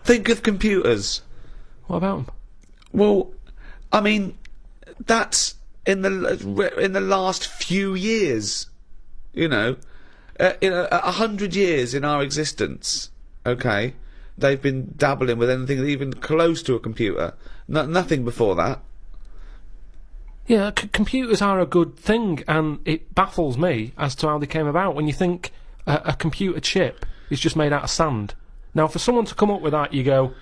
Think of computers. What about them? Well, I mean, that's in the last few years, you know, 100 years in our existence. Okay, they've been dabbling with anything even close to a computer. Nothing before that. Yeah, computers are a good thing, and it baffles me as to how they came about. When you think a computer chip is just made out of sand. Now, for someone to come up with that, you go,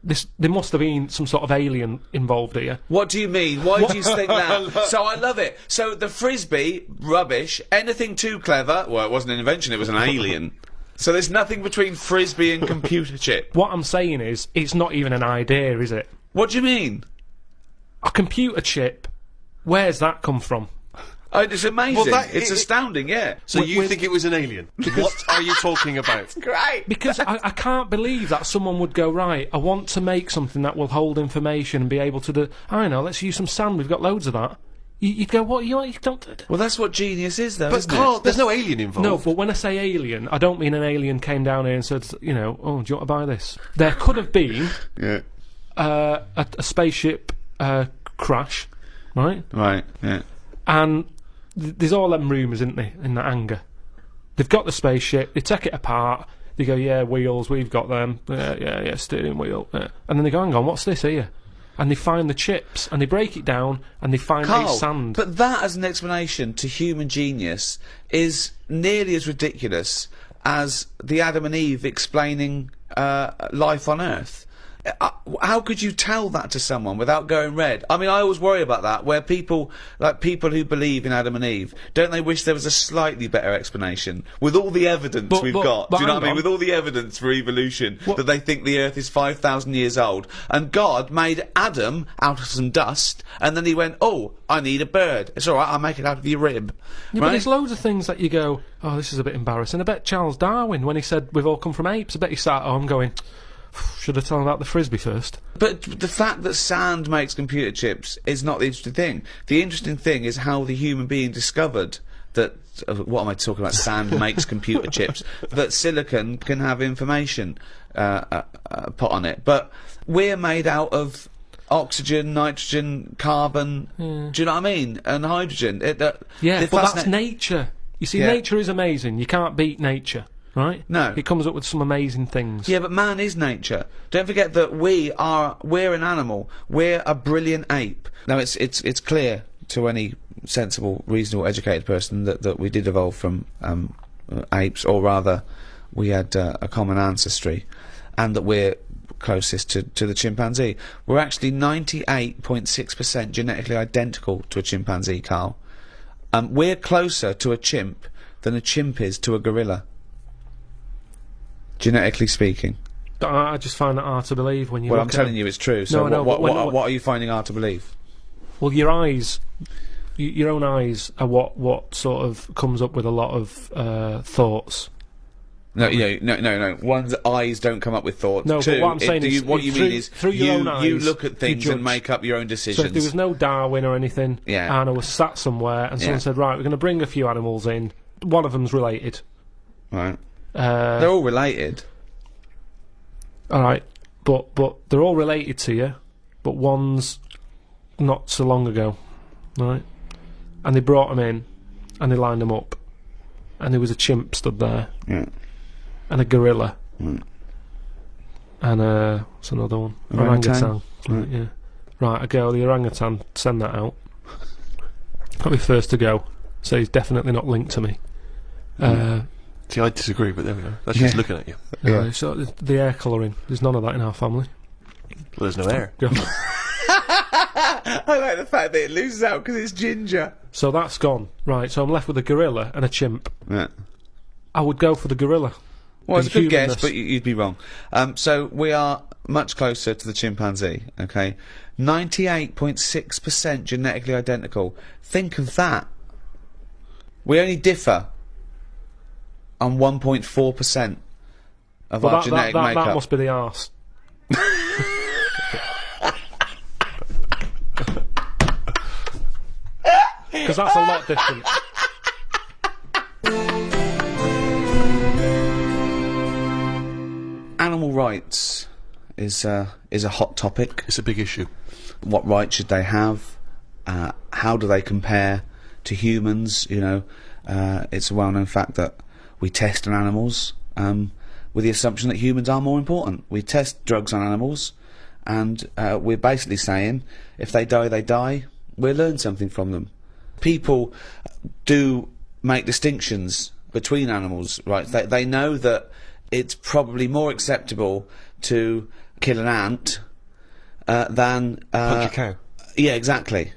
there must have been some sort of alien involved here. What do you mean? Why do you think that? So I love it. So the frisbee, rubbish. Anything too clever? Well, it wasn't an invention, it was an alien. So there's nothing between frisbee and computer chip. What I'm saying is, it's not even an idea, is it? What do you mean? A computer chip, where's that come from? Oh, it's amazing. It's astounding, yeah. So you think it was an alien? What are you talking about? Great. Because I can't believe that someone would go, right, I want to make something that will hold information and be able to do... I know, let's use some sand, we've got loads of that. You'd go, what, you don't... Well, that's what genius is, though, But isn't Carl, it? there's no alien involved. No, but when I say alien, I don't mean an alien came down here and said, you know, oh, do you want to buy this? There could have been a spaceship crash, right? Right, yeah. And there's all them rumours, isn't there, in that hangar. They've got the spaceship, they take it apart, they go, yeah, wheels, we've got them, yeah, steering wheel, yeah. And then they go, hang on, what's this here? And they find the chips, and they break it down, and they find Carl, it's sand. but that as an explanation to human genius is nearly as ridiculous as the Adam and Eve explaining life on Earth. How could you tell that to someone without going red? I mean, I always worry about that, where people who believe in Adam and Eve, don't they wish there was a slightly better explanation? With all the evidence we've got, do you know what I mean? With all the evidence for evolution, that they think the Earth is 5,000 years old, and God made Adam out of some dust, and then he went, oh, I need a bird. It's alright, I'll make it out of your rib. Yeah, right? but there's loads of things that you go, oh, this is a bit embarrassing. I bet Charles Darwin, when he said we've all come from apes, I bet he sat at home going... Should I tell him about the frisbee first? But the fact that sand makes computer chips is not the interesting thing. The interesting thing is how the human being discovered that... what am I talking about? Sand makes computer chips. That silicon can have information put on it. But we're made out of oxygen, nitrogen, carbon... Do you know what I mean? And hydrogen. But that's nature. You see, nature is amazing. You can't beat nature. Right? No. It comes up with some amazing things. Yeah, but man is nature. Don't forget that we're an animal. We're a brilliant ape. Now, it's clear to any sensible, reasonable, educated person that we did evolve from apes, or rather, we had a common ancestry, and that we're closest to the chimpanzee. We're actually 98.6% genetically identical to a chimpanzee, Carl. We're closer to a chimp than a chimp is to a gorilla. Genetically speaking. I just find that hard to believe when you Well, look I'm telling you it's true, so what are you finding hard to believe? Well, your eyes... your own eyes are what sort of comes up with a lot of thoughts. No. One's eyes don't come up with thoughts. No, Two, but what I'm saying is... what you mean is through your own eyes, you look at things and make up your own decisions. So if there was no Darwin or anything, yeah. and I was sat somewhere, and someone said, right, we're going to bring a few animals in, one of them's related. Right. They're all related. Alright, but they're all related to you, but one's not so long ago, right? And they brought them in, and they lined them up, and there was a chimp stood there, and a gorilla, and what's another one? Orangutan. Right, yeah. Right, I go, the orangutan, send that out. I'll be first to go, so he's definitely not linked to me. See, I disagree, but there we go. That's just looking at you. Yeah. So the hair colouring, there's none of that in our family. Well, there's no hair. I like the fact that it loses out because it's ginger. So that's gone. Right, so I'm left with a gorilla and a chimp. Yeah. I would go for the gorilla. Well, it's a good guess, but you'd be wrong. So we are much closer to the chimpanzee, okay? 98.6% genetically identical. Think of that. We only differ on 1.4% of our genetic makeup. That must be the arse. Because that's a lot different. animal rights is a hot topic. It's a big issue. What rights should they have? How do they compare to humans? You know, it's a well-known fact that we test on animals with the assumption that humans are more important. We test drugs on animals, and we're basically saying if they die, they die. We'll learn something from them. People do make distinctions between animals, right? They know that it's probably more acceptable to kill an ant than Punch a cow. yeah, exactly.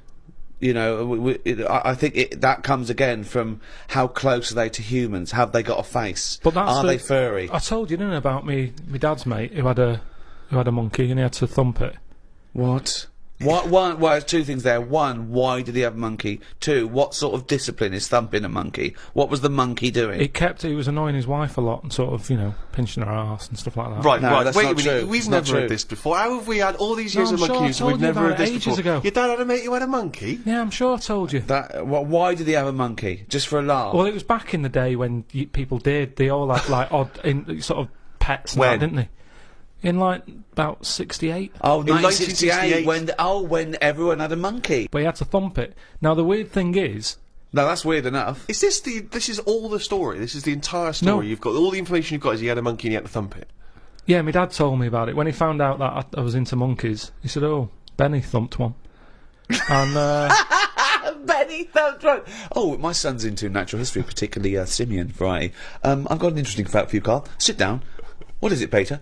You know, I think that comes again from how close are they to humans? Have they got a face? But that's are they furry? I told you, didn't I, about my dad's mate who had a monkey and he had to thump it. What? Well, there's two things there. One, why did he have a monkey? Two, what sort of discipline is thumping a monkey? What was the monkey doing? He was annoying his wife a lot and sort of, you know, pinching her arse and stuff like that. Right, No, right. that's Wait not a minute. true. We've It's not never heard true. this before. How have we had all these years No, of I'm sure monkey I news and told we've you never about heard it this ages before? ago. Your dad had a mate who had a monkey? Yeah, I'm sure I told you. Why did he have a monkey? Just for a laugh? Well, it was back in the day when people did. They all had like odd sort of pets, and When? that, didn't they? In like about 68. Oh, In 1968, 1968. when everyone had a monkey. But he had to thump it. Now the weird thing is, No, that's weird enough. Is this all the story? This is the entire story? No. You've got all the information you've got is he had a monkey and he had to thump it. yeah, my dad told me about it when he found out that I was into monkeys. He said, "Oh, Benny thumped one," and Benny thumped one. Oh, my son's into natural history, particularly simian variety. I've got an interesting fact for you, Carl. Sit down. What is it, Peter?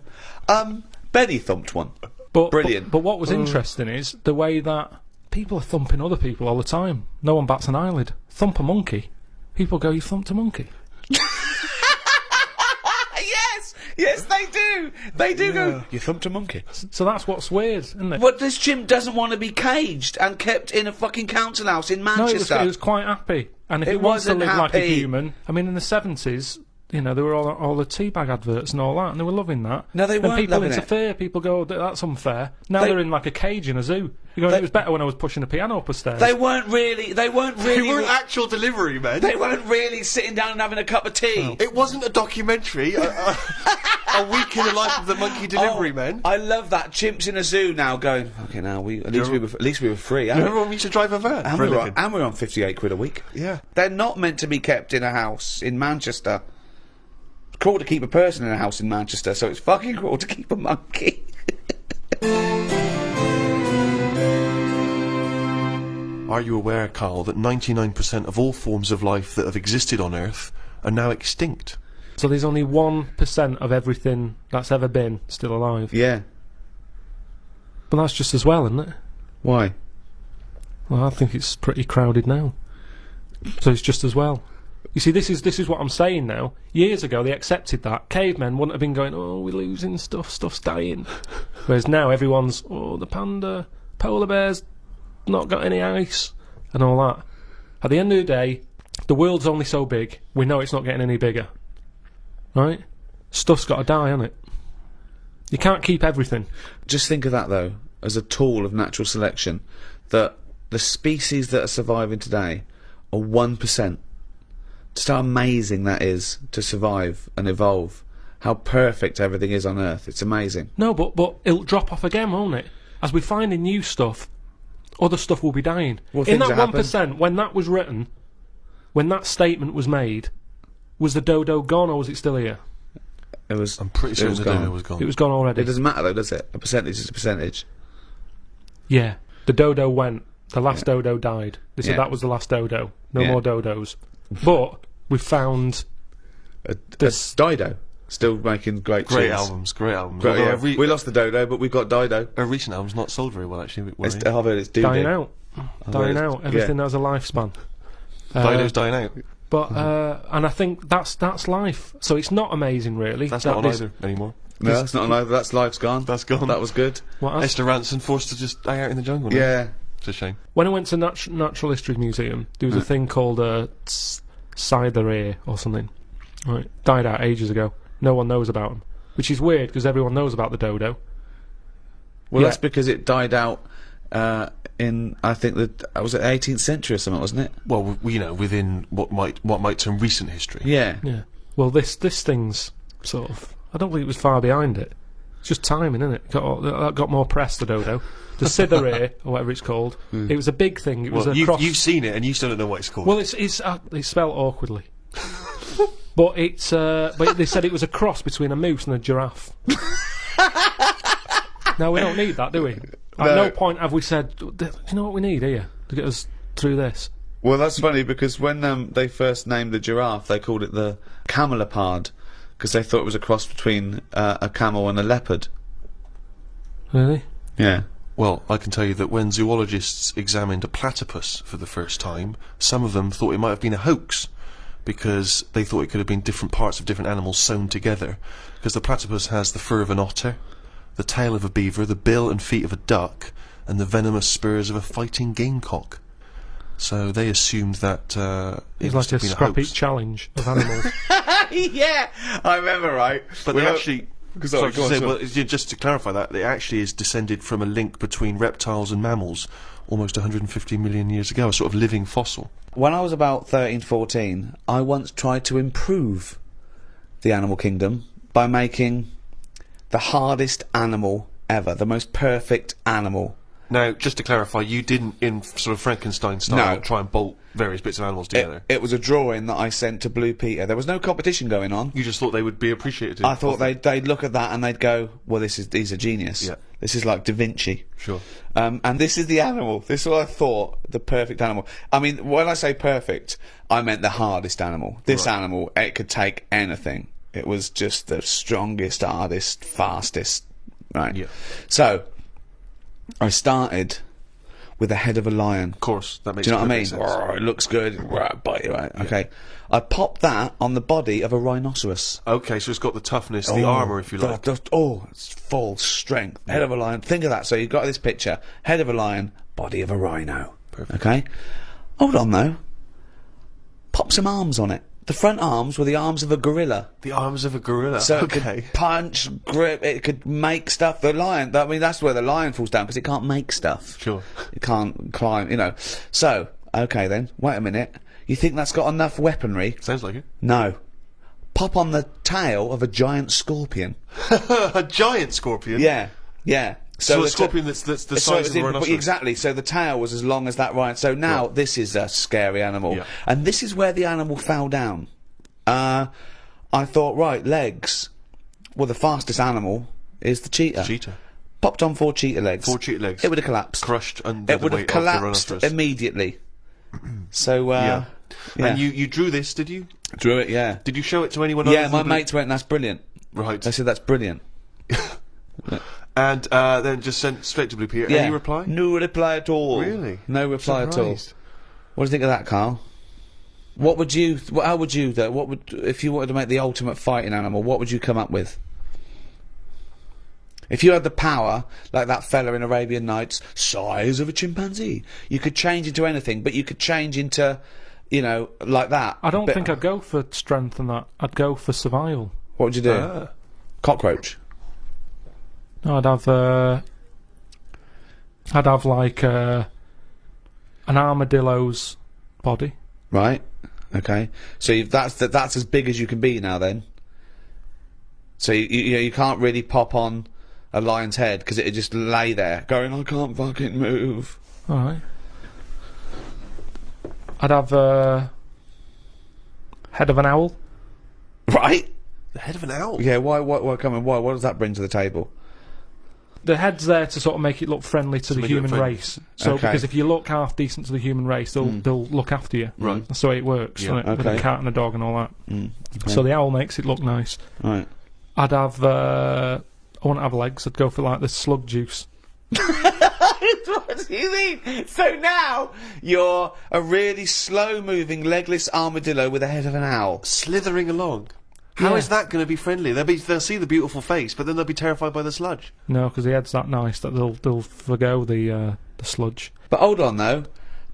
Benny thumped one. Brilliant. But what was interesting is the way that people are thumping other people all the time. No one bats an eyelid. Thump a monkey. People go, "You thumped a monkey." Yes, they do. They do go. You thumped a monkey. So that's what's weird, isn't it? But this chimp doesn't want to be caged and kept in a fucking council house in No, Manchester. it was quite happy. And if It it wants to wasn't live like a happy. human, I mean, in the 70s, you know, there were all the teabag adverts and all that, and they were loving that. No, they and weren't people loving it. interfere. People go, "That's unfair." Now They- they're in like a cage in a zoo. You go, "It was better when I was pushing a piano up a stairs." They weren't really. They weren't actual delivery men. They weren't really sitting down and having a cup of tea. It wasn't a documentary. A week in the life of the monkey delivery men. I love that. Chimps in a zoo now going. Okay, now at least we were free. Remember when we used to drive a van? And for a we're living? on 58 quid a week. Yeah. They're not meant to be kept in a house in Manchester. It's cruel to keep a person in a house in Manchester, so it's fucking cruel to keep a monkey. Are you aware, Carl, that 99% of all forms of life that have existed on Earth are now extinct? So there's only 1% of everything that's ever been still alive. Yeah. But that's just as well, isn't it? Why? Well, I think it's pretty crowded now. So it's just as well. You see, this is what I'm saying now. Years ago, they accepted that. Cavemen wouldn't have been going, "Oh, we're losing stuff's dying." Whereas now, everyone's, "Oh, the panda, polar bears, not got any ice," and all that. At the end of the day, the world's only so big, we know it's not getting any bigger. Right? Stuff's got to die, hasn't it? You can't keep everything. Just think of that, though, as a tool of natural selection, that the species that are surviving today are 1%. Just how amazing that is to survive and evolve. How perfect everything is on Earth. It's amazing. No, but it'll drop off again, won't it? As we find in new stuff, other stuff will be dying. Well, In things that that happen. 1%, when that was written, when that statement was made, was the dodo gone or was it still here? It was. I'm pretty it certain was the gone. dodo was gone. It was gone already. It doesn't matter, though, does it? A percentage is a percentage. Yeah, the dodo went. The last dodo died. They said Yeah. that was the last dodo. No Yeah. more dodos. But we found A This- Dido. Still making great Great tunes. albums, great albums. But, Although yeah, we lost the Dodo, but we've got Dido. a recent album's not sold very well, actually. I've heard it's doo-doo. dying out. Dying it's- out. Everything has a lifespan. Dido's dying out. But and I think that's life. So it's not amazing, really. That's that not on this- either anymore. No, that's not over. That's life's gone. That's gone. That was good. What else? Esther Ranson forced to just hang out in the jungle now. Yeah. It's a shame. When I went to Natural History Museum, there was a thing called a cider or something. Right, died out ages ago. No one knows about them, which is weird because everyone knows about the dodo. Well, Yeah. that's because it died out in, I think, was it 18th century or something, wasn't it? Well, within what might term recent history. Yeah. Yeah. Well, this thing's sort of. I don't think it was far behind it. It's just timing, isn't it? Got more press, the dodo. The Cytherea, or whatever it's called. It was a big thing. It was a cross. You've seen it, and you still don't know what it's called. Well, it's spelled awkwardly. But it's but they said it was a cross between a moose and a giraffe. Now we don't need that, do we? At no point have we said, do you know what we need here to get us through this? Well, that's funny because when they first named the giraffe, they called it the camelopard because they thought it was a cross between a camel and a leopard. Really? Yeah. Well, I can tell you that when zoologists examined a platypus for the first time, some of them thought it might have been a hoax, because they thought it could have been different parts of different animals sewn together. Because the platypus has the fur of an otter, the tail of a beaver, the bill and feet of a duck, and the venomous spurs of a fighting gamecock. So they assumed that it's like a scrappy challenge of animals. Yeah, I remember, right? But they actually... just to clarify that, it actually is descended from a link between reptiles and mammals almost 150 million years ago, a sort of living fossil. When I was about 13, 14, I once tried to improve the animal kingdom by making the hardest animal ever, the most perfect animal. Now, just to clarify, you didn't, in sort of Frankenstein style, try and bolt various bits of animals together. It was a drawing that I sent to Blue Peter. There was no competition going on. You just thought they would be appreciated. I thought they'd look at that and they'd go, well, he's a genius. Yeah. This is like Da Vinci. Sure. And this is the animal. This is what I thought, the perfect animal. I mean, when I say perfect, I meant the hardest animal. This animal, it could take anything. It was just the strongest, hardest, fastest. Right. Yeah. So, I started with the head of a lion. Of course, that makes Do you know what I mean? sense. It looks good. Bite you, right? Okay. I popped that on the body of a rhinoceros. Okay, so it's got the toughness, the armour, if you like. It's full strength. Head of a lion. Think of that. So you've got this picture. Head of a lion, body of a rhino. Perfect. Okay? Hold on, though. Pop some arms on it. The front arms were the arms of a gorilla. The arms of a gorilla. So okay. it could punch, grip, it could make stuff. The lion, I mean, that's where the lion falls down, because it can't make stuff. Sure. It can't climb, you know. So, okay then, wait a minute. You think that's got enough weaponry? Sounds like it. No. Pop on the tail of a giant scorpion. A giant scorpion? Yeah, yeah. So a scorpion that's the size of the rhinoceros. Exactly, so the tail was as long as that rhino. So now this is a scary animal. Yeah. And this is where the animal fell down. I thought, right, legs. Well, the fastest animal is the cheetah. Cheetah. Popped on 4 cheetah legs. 4 cheetah legs. It would have collapsed. Crushed under It the would have weight of the collapsed rhinoceros. immediately. So, Yeah. yeah. And you drew this, did you? Drew it, yeah. Did you show it to anyone Yeah, else? my mates went, that's brilliant. Right. They said, that's brilliant. And then just sent straight to Blue Peter. Yeah. Any reply? No reply at all. Really? No reply at all. Surprised. What do you think of that, Carl? What would you? How would you? Though? What would if you wanted to make the ultimate fighting animal? What would you come up with? If you had the power, like that fella in Arabian Nights, size of a chimpanzee, you could change into anything. But you could change into, you know, like that. I don't think I'd go for strength and that. I'd go for survival. What would you do? Cockroach. No, I'd have like an armadillo's body. Right. Okay. So that's as big as you can be now. Then. So you can't really pop on a lion's head because it'd just lay there going, I can't fucking move. All right. I'd have head of an owl. Right. The head of an owl? Yeah. Why? Come on. Why? What does that bring to the table? The head's there to sort of make it look friendly to the human race. So Okay. because if you look half decent to the human race, they'll look after you. Right. That's the way it works, Yeah. doesn't it? With Okay. a cat and a dog and all that. Okay. So the owl makes it look nice. Right. I'd have I wouldn't have legs. I'd go for like the slug juice. What do you mean? So now you're a really slow-moving, legless armadillo with the head of an owl. Slithering along. How is that going to be friendly? They'll see the beautiful face, but then they'll be terrified by the sludge. No, because the head's that nice that they'll forgo the sludge. But hold on though.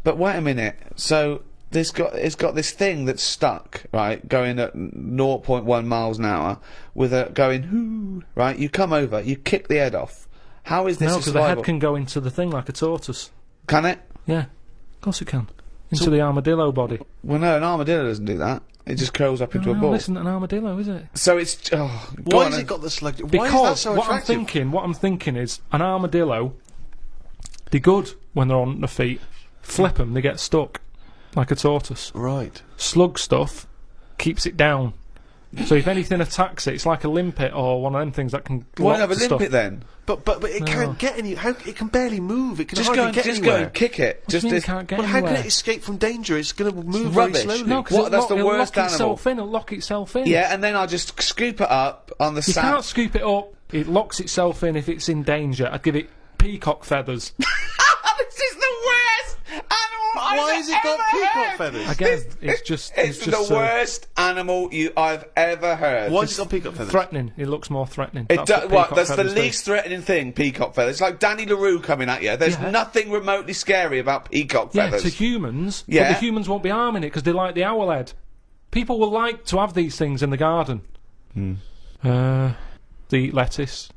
But wait a minute. So it's got this thing that's stuck, right, going at 0.1 miles an hour with a going hoo, right? You come over, you kick the head off. How is this? No, a because the survival? head can go into the thing like a tortoise. Can it? Yeah, of course it can. Into the armadillo body. Well, no, an armadillo doesn't do that. It just curls up into a No, ball. this isn't an armadillo, is it? So it's... Oh, go Why on has then. it got the slug? Why is that Because so what attractive? I'm thinking is an armadillo. They're good when they're on their feet. Flip them, they get stuck like a tortoise. Right. Slug stuff keeps it down. So if anything attacks it, it's like a limpet or one of them things that can. Why lock have a to stuff. limpet then? But it can't get any. How it can barely move. It can Just hardly go, get just go anywhere. and kick it. What do you Just mean it this. can't get Well, how anywhere? can it escape from danger? It's going to move very rubbish. slowly. No, because What, that's the it'll worst lock animal. itself in. It'll lock itself in. Yeah, and then I just scoop it up on the You sand. can't scoop it up. It locks itself in if it's in danger. I'd give it peacock feathers. This is the worst animal Why I've has it got ever peacock heard. feathers? Again, it's just the worst animal I've ever heard. Why has it got peacock feathers? threatening. It looks more threatening. It That's do, what what? peacock That's the feathers do. least threatening thing. Peacock feathers. It's like Danny LaRue coming at you. There's Yeah. nothing remotely scary about peacock Yeah, feathers. to humans. Yeah. But the humans won't be harming it because they like the owl head. People will like to have these things in the garden. They eat lettuce.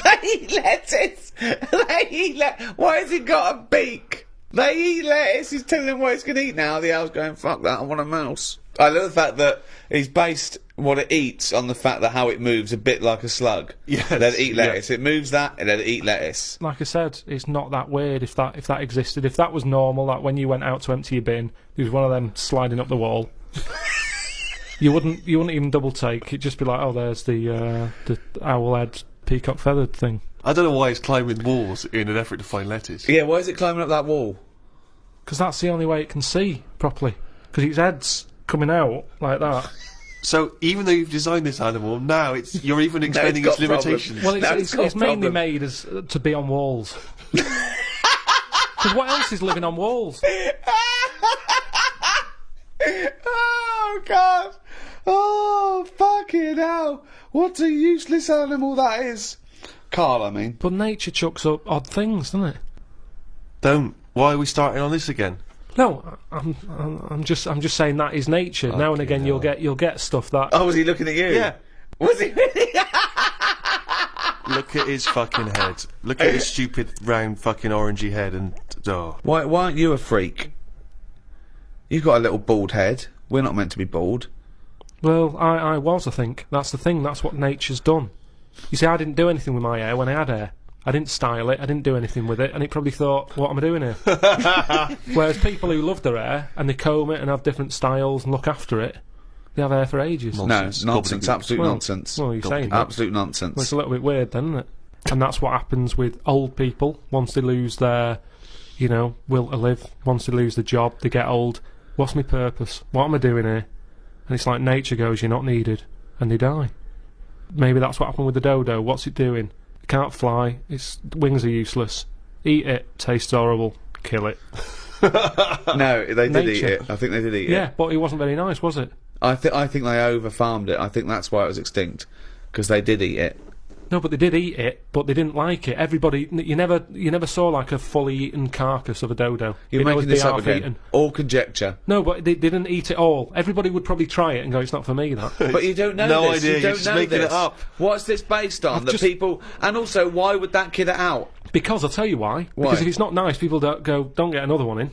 They eat lettuce. They eat Why has it got a beak? They eat lettuce. He's telling them what it's going to eat now. The owl's going, fuck that, I want a mouse. I love the fact that he's based what it eats on the fact that how it moves a bit like a slug. Yes, They'd eat lettuce. yeah. It moves that and they'd eat lettuce. Like I said, it's not that weird if that existed. If that was normal, like when you went out to empty your bin, there was one of them sliding up the wall. You wouldn't even double take. It'd just be like, oh, there's the owl head peacock feathered thing. I don't know why it's climbing walls in an effort to find lettuce. Yeah, why is it climbing up that wall? Because that's the only way it can see properly. Because its head's coming out like that. So even though you've designed this animal, now you're even explaining got its problems. limitations. Well, No, it's got a mainly problem. made as to be on walls. Because what else is living on walls? Oh, God. Oh, fucking hell. What a useless animal that is. Carl, I mean. But nature chucks up odd things, doesn't it? Don't. Why are we starting on this again? No, I'm just saying that is nature. Now and again, you'll get stuff that. Oh, was he looking at you? Yeah. Was he really? Look at his fucking head. Look at his stupid round fucking orangey head and Why aren't you a freak? You've got a little bald head. We're not meant to be bald. Well, I was. I think that's the thing. That's what nature's done. You see, I didn't do anything with my hair when I had hair. I didn't style it. I didn't do anything with it, and it probably thought, "What am I doing here?" Whereas people who love their hair and they comb it and have different styles and look after it, they have hair for ages. Nonsense. No, nonsense. Gobbledygook. Absolute Well, nonsense. well, you're saying that. Absolute Well, nonsense. it's a little bit weird, then, isn't it? And that's what happens with old people once they lose their, will to live. Once they lose the job, they get old. What's my purpose? What am I doing here? And it's like nature goes, you're not needed, and they die. Maybe that's what happened with the dodo. What's it doing? It can't fly. Its wings are useless. Eat it. Tastes horrible. Kill it. No, they did eat Nature. it. I think they did eat Yeah, it. but it wasn't very nice, was it? I think they over-farmed it. I think that's why it was extinct. Because they did eat it. No, but they did eat it, but they didn't like it. Everybody, you never saw like a fully eaten carcass of a dodo. You're It'd always making this be up half again. eaten. All conjecture. No, but they didn't eat it all. Everybody would probably try it and go, "It's not for me." That. But you don't know No this. idea, You you're don't just know making this. it up. What's this based on? I've That just- people... And also, why would that kid it out? Because I'll tell you why. Why? Because if it's not nice, people don't get another one in,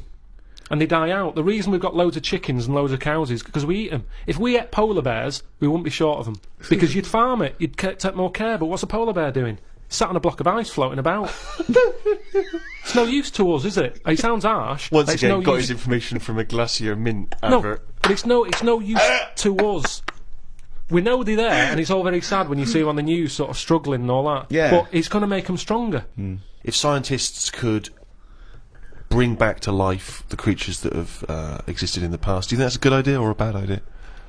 and they die out. The reason we've got loads of chickens and loads of cows is because we eat them. If we ate polar bears, we wouldn't be short of them because you'd farm it, you'd take more care. But what's a polar bear doing? Sat on a block of ice floating about. It's no use to us, is it? It sounds harsh. Once It's again, no got use. his information from a Glacier Mint No, advert. but it's no use to us. We know they're there, and it's all very sad when you see them on the news sort of struggling and all that. Yeah. But it's going to make them stronger. If scientists could bring back to life the creatures that have existed in the past, do you think that's a good idea or a bad idea?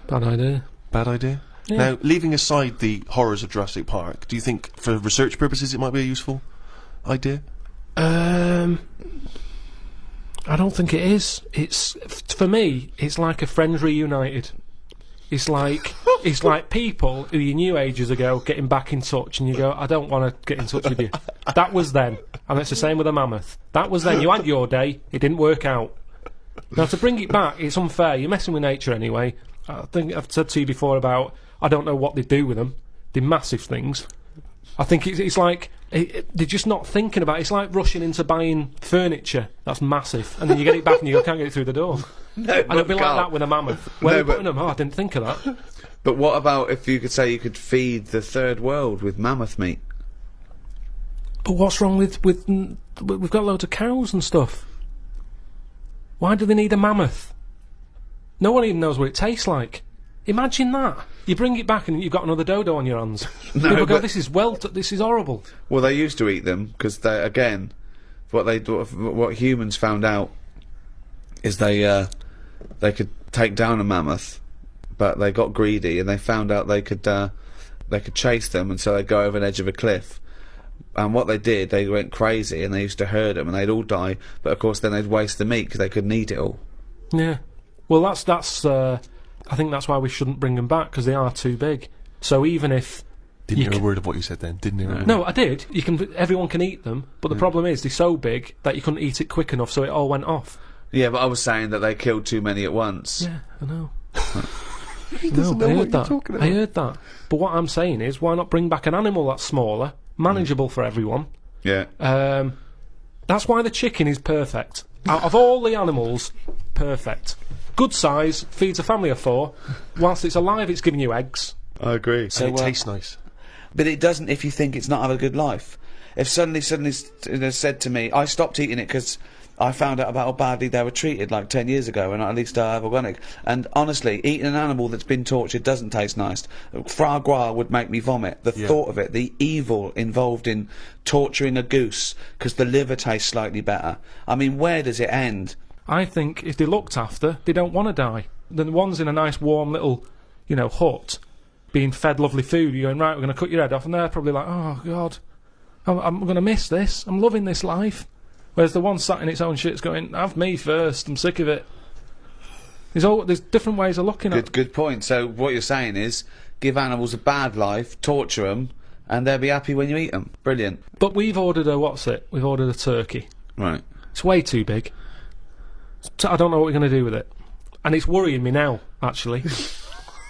Bad idea. Bad idea? Yeah. Now, leaving aside the horrors of Jurassic Park, do you think, for research purposes, it might be a useful idea? I don't think it is. For me, it's like a Friends reunited. It's like people who you knew ages ago getting back in touch, and you go, "I don't want to get in touch with you." That was then, and it's the same with a mammoth. That was then. You had your day. It didn't work out. Now to bring it back, it's unfair. You're messing with nature anyway. I think I've said to you before about I don't know what they do with them. They're massive things. I think it's like they're just not thinking about it. It's like rushing into buying furniture that's massive, and then you get it back and you can't get it through the door. No, And it'll be like that with a mammoth. Where are you putting them? Oh, I didn't think of that. But what about if you could say you could feed the third world with mammoth meat? But what's wrong with we've got loads of cows and stuff. Why do they need a mammoth? No one even knows what it tastes like. Imagine that. You bring it back and you've got another dodo on your hands. No, People go, but- this is this is horrible. Well, they used to eat them because they, again, what humans found out is they could take down a mammoth, but they got greedy and they found out they could chase them, and so they'd go over an edge of a cliff. And what they did, they went crazy and they used to herd them, and they'd all die. But of course, then they'd waste the meat because they couldn't eat it all. Yeah. Well, that's. I think that's why we shouldn't bring them back, because they are too big. So even if Didn't hear a word of what you said then. Didn't hear a word. no, I did. Everyone can eat them, but the problem is they're so big that you couldn't eat it quick enough, so it all went off. Yeah, but I was saying that they killed too many at once. Yeah, I know. He doesn't know what you're talking about. I heard that. But what I'm saying is, why not bring back an animal that's smaller, manageable for everyone? Yeah. That's why the chicken is perfect. Out of all the animals, perfect. Good size, feeds a family of 4. Whilst it's alive, it's giving you eggs. I agree. And it tastes nice. But it doesn't if you think it's not having a good life. If suddenly said to me, I stopped eating it because I found out about how badly they were treated like 10 years ago, and at least I have organic. And honestly, eating an animal that's been tortured doesn't taste nice. Foie gras would make me vomit. The thought of it, the evil involved in torturing a goose because the liver tastes slightly better. I mean, where does it end? I think if they're looked after, they don't want to die. The ones in a nice warm little, hut, being fed lovely food, you're going, right, we're going to cut your head off, and they're probably like, oh, God, I'm going to miss this. I'm loving this life. Whereas the one sat in its own shit's going, have me first, I'm sick of it. There's different ways of looking at it. Good point. So what you're saying is, give animals a bad life, torture them, and they'll be happy when you eat them. Brilliant. But we've ordered we've ordered a turkey. Right. It's way too big. So I don't know what we're going to do with it. And it's worrying me now, actually.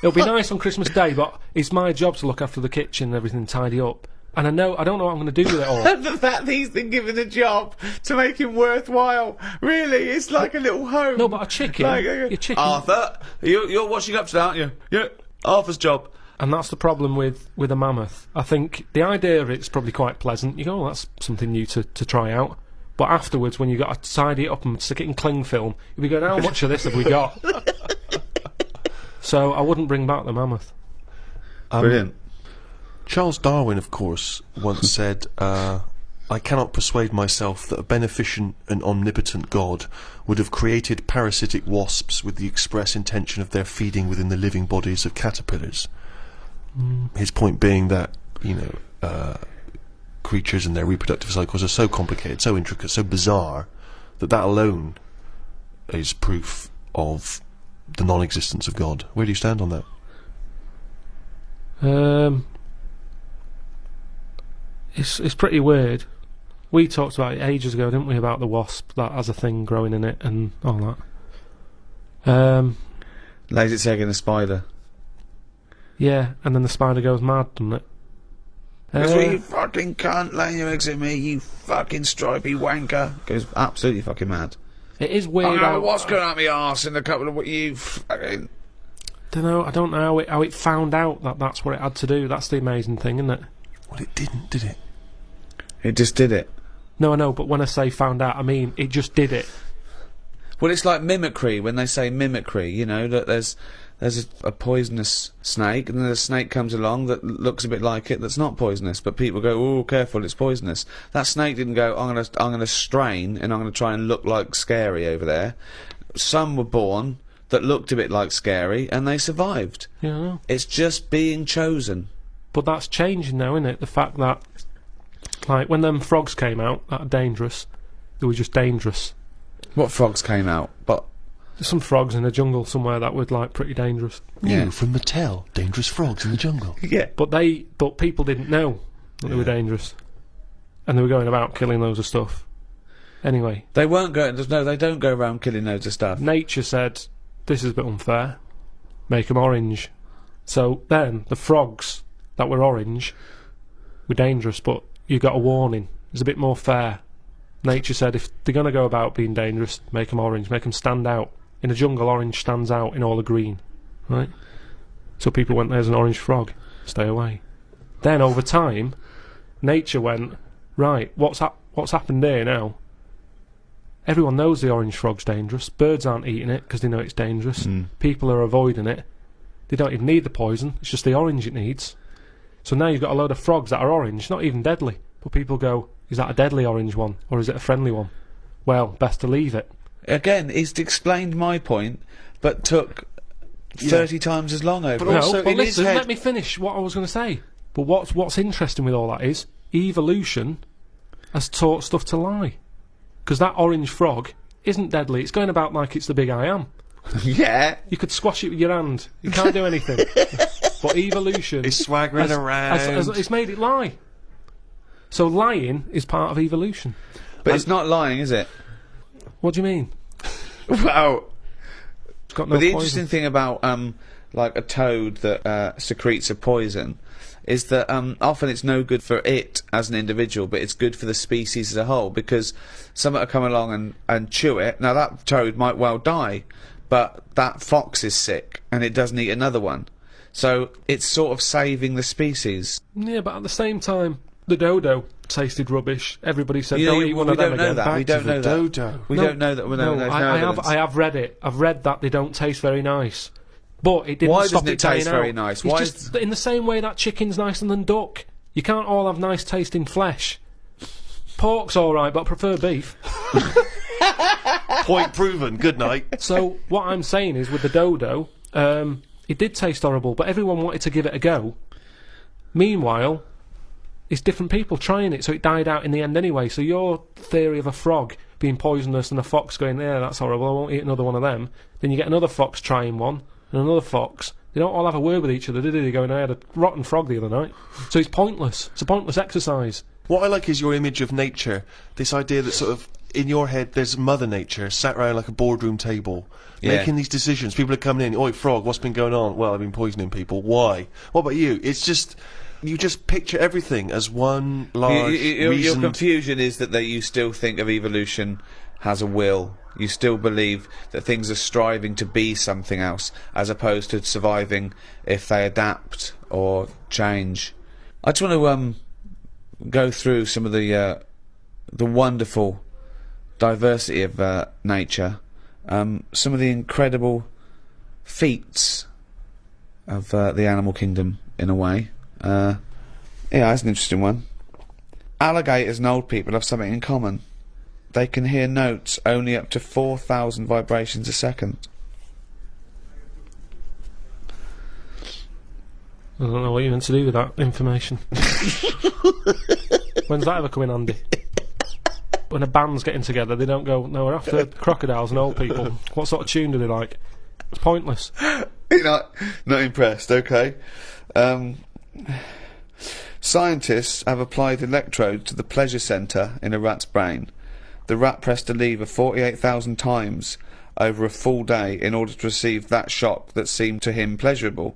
It'll be nice on Christmas Day, but it's my job to look after the kitchen and everything, tidy up. And I don't know what I'm going to do with it all. The fact that he's been given a job to make him worthwhile. Really, it's like a little home. No, but a chicken. Your chicken. Arthur, you're washing up today, aren't you? Yeah, Arthur's job. And that's the problem with a mammoth. I think the idea of it's probably quite pleasant. You go, oh, that's something new to try out. But afterwards, when you've got to tidy it up and stick it in cling film, you'll be going, how much of this have we got? So I wouldn't bring back the mammoth. Brilliant. Charles Darwin, of course, once said, I cannot persuade myself that a beneficent and omnipotent God would have created parasitic wasps with the express intention of their feeding within the living bodies of caterpillars. His point being that, creatures and their reproductive cycles are so complicated, so intricate, so bizarre, that alone is proof of the non-existence of God. Where do you stand on that? It's pretty weird. We talked about it ages ago, didn't we, about the wasp that has a thing growing in it and all that. Lays its egg in a spider. Yeah, and then the spider goes mad, doesn't it? That's what you fucking cunt laying your eggs at me, you fucking stripy wanker. Goes absolutely fucking mad. It is weird. What's going on my arse in a couple of you fucking... I don't know how it found out that that's what it had to do. That's the amazing thing, isn't it? Well, it didn't, did it? It just did it. No, I know, but when I say found out, I mean it just did it. Well, it's like mimicry, when they say mimicry, that there's a poisonous snake, and then a snake comes along that looks a bit like it that's not poisonous, but people go, oh, careful, it's poisonous. That snake didn't go, I'm gonna strain, and I'm gonna try and look like Scary over there. Some were born that looked a bit like Scary, and they survived. Yeah, I know. It's just being chosen. But that's changing now, isn't it? The fact that, like, when them frogs came out, that are dangerous, they were just dangerous. What frogs came out? But There's some frogs in a jungle somewhere that were, like, pretty dangerous. New from Mattel, dangerous frogs in the jungle. yeah. But people didn't know that they were dangerous. And they were going about killing loads of stuff. Anyway. They weren't going... No, they don't go around killing loads of stuff. Nature said, this is a bit unfair. Make them orange. So then, the frogs that were orange were dangerous, but you got a warning. It's a bit more fair. Nature said if they're going to go about being dangerous, make them orange, make them stand out. In a jungle, orange stands out in all the green, right? So people went, there's an orange frog, stay away. Then over time, nature went, right, what's happened here now? Everyone knows the orange frog's dangerous. Birds aren't eating it because they know it's dangerous. People are avoiding it. They don't even need the poison, it's just the orange it needs. So now you've got a load of frogs that are orange, not even deadly. But people go, is that a deadly orange one, or is it a friendly one? Well, best to leave it. Again, it's explained my point, but took 30 times as long over. But it. also, No, but in his listen, head- let me finish what I was going to say. But what's interesting with all that is, evolution has taught stuff to lie. Because that orange frog isn't deadly, it's going about like it's the big I am. Yeah. You could squash it with your hand, you can't do anything. But evolution He's swaggering around. it's made it lie. So lying is part of evolution. But it's not lying, is it? What do you mean? Wow. It's got no But the poison. interesting thing about like a toad that secretes a poison is that often it's no good for it as an individual, but it's good for the species as a whole, because someone will come along and chew it. Now that toad might well die, but that fox is sick and it doesn't eat another one. So it's sort of saving the species. Yeah, but at the same time, the dodo tasted rubbish. Everybody said, You know, don't eat one of them again. that. We Back to don't the know that. dodo. We No, don't know that. No, There's no I evidence. have read it. I've read that they don't taste very nice. But it didn't Why stop doesn't it dying taste out. very nice? It's Why just in the same way that chicken's nicer than duck. You can't all have nice tasting flesh. Pork's alright, but I prefer beef. Point proven. Good night. So what I'm saying is, with the dodo, it did taste horrible, but everyone wanted to give it a go. Meanwhile, it's different people trying it, so it died out in the end anyway. So your theory of a frog being poisonous and a fox going, yeah, that's horrible, I won't eat another one of them. Then you get another fox trying one, and another fox. They don't all have a word with each other, do they? They go, I had a rotten frog the other night. So it's pointless. It's a pointless exercise. What I like is your image of nature. This idea that sort of in your head there's Mother Nature sat around like a boardroom table, making these decisions. People are coming in. Oi, frog, what's been going on? Well, I've been poisoning people. Why? What about you? It's just you just picture everything as one large Your reason. confusion is that you still think of evolution has a will. You still believe that things are striving to be something else, as opposed to surviving if they adapt or change. I just want to go through some of the wonderful diversity of nature, some of the incredible feats of the animal kingdom, in a way. Yeah, that's an interesting one. Alligators and old people have something in common. They can hear notes only up to 4,000 vibrations a second. I don't know what you're meant to do with that information. When's that ever come in handy? When a band's getting together, they don't go, no, we're after crocodiles and old people. What sort of tune do they like? It's pointless. You're not impressed, okay. Scientists have applied electrodes to the pleasure centre in a rat's brain. The rat pressed a lever 48,000 times over a full day in order to receive that shock that seemed to him pleasurable,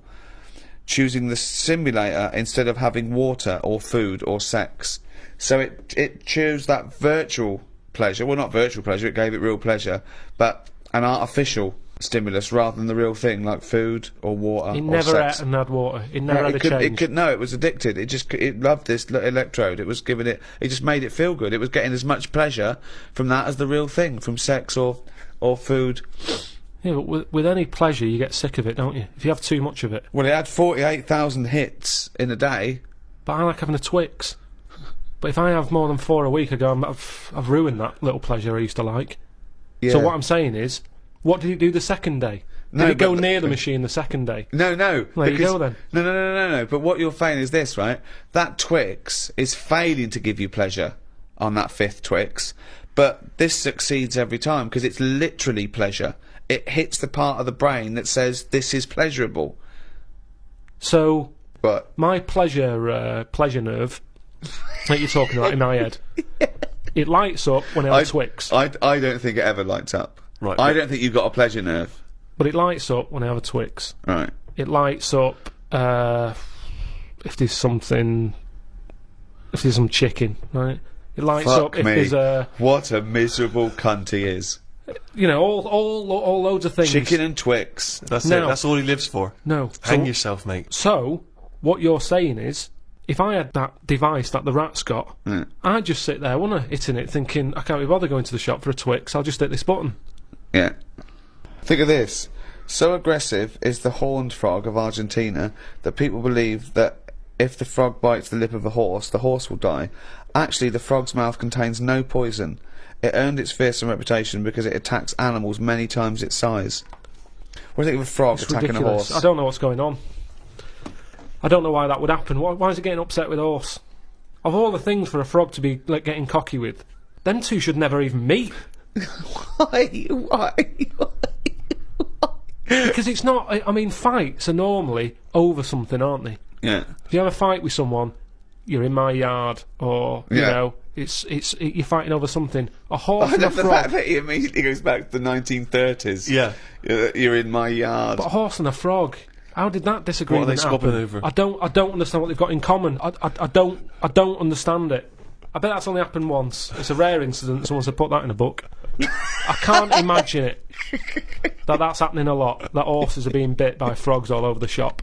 choosing the simulator instead of having water or food or sex. So it chose that virtual pleasure, well, not virtual pleasure, it gave it real pleasure, but an artificial stimulus rather than the real thing, like food or water It or never sex. ate and had water. It never had a change. No, it was addicted. It loved this electrode. It was giving it. It just made it feel good. It was getting as much pleasure from that as the real thing, from sex or food. Yeah, but with any pleasure, you get sick of it, don't you? If you have too much of it. Well, it had 48,000 hits in a day. But I like having a Twix. But if I have more than 4 a week, I go, I've ruined that little pleasure I used to like. Yeah. So what I'm saying is, what did it do the second day? No, Did it go but- near the machine the second day? No. There you because- go then. No. But what you're saying is this, right? That Twix is failing to give you pleasure on that 5th Twix, but this succeeds every time because it's literally pleasure. It hits the part of the brain that says this is pleasurable. So But my pleasure nerve that you're talking about in my head, it lights up when I have Twix. I don't think it ever lights up. Right, I but- don't think you've got a pleasure nerve. But it lights up when I have a Twix. Right. It lights up if there's something if there's some chicken, right? It lights Fuck up if me. there's a, What a miserable cunt he is. you know, all loads of things. Chicken and Twix. That's No. it. That's all he lives for. No. Hang So- yourself, mate. So, what you're saying is, if I had that device that the rat's got, I'd just sit there, wouldn't I, hitting it, thinking, I can't be bothered going to the shop for a Twix, I'll just hit this button. Yeah. Think of this. So aggressive is the horned frog of Argentina that people believe that if the frog bites the lip of a horse, the horse will die. Actually, the frog's mouth contains no poison. It earned its fearsome reputation because it attacks animals many times its size. What do you think of a frog It's attacking ridiculous. a horse? I don't know what's going on. I don't know why that would happen. Why is it getting upset with a horse? Of all the things for a frog to be like getting cocky with, them two should never even meet. Why? Because it's not. I mean, fights are normally over something, aren't they? Yeah. If you have a fight with someone, you're in my yard, or you Yeah. know, you're fighting over something. A horse and The a fact frog. that he immediately goes back to the 1930s. Yeah. You're in my yard. But a horse and a frog. How did that disagreement What are they happen? squabbling over? I don't understand what they've got in common. I don't understand it. I bet that's only happened once. It's a rare incident. Someone said put that in a book. I can't imagine it. That's happening a lot. That horses are being bit by frogs all over the shop.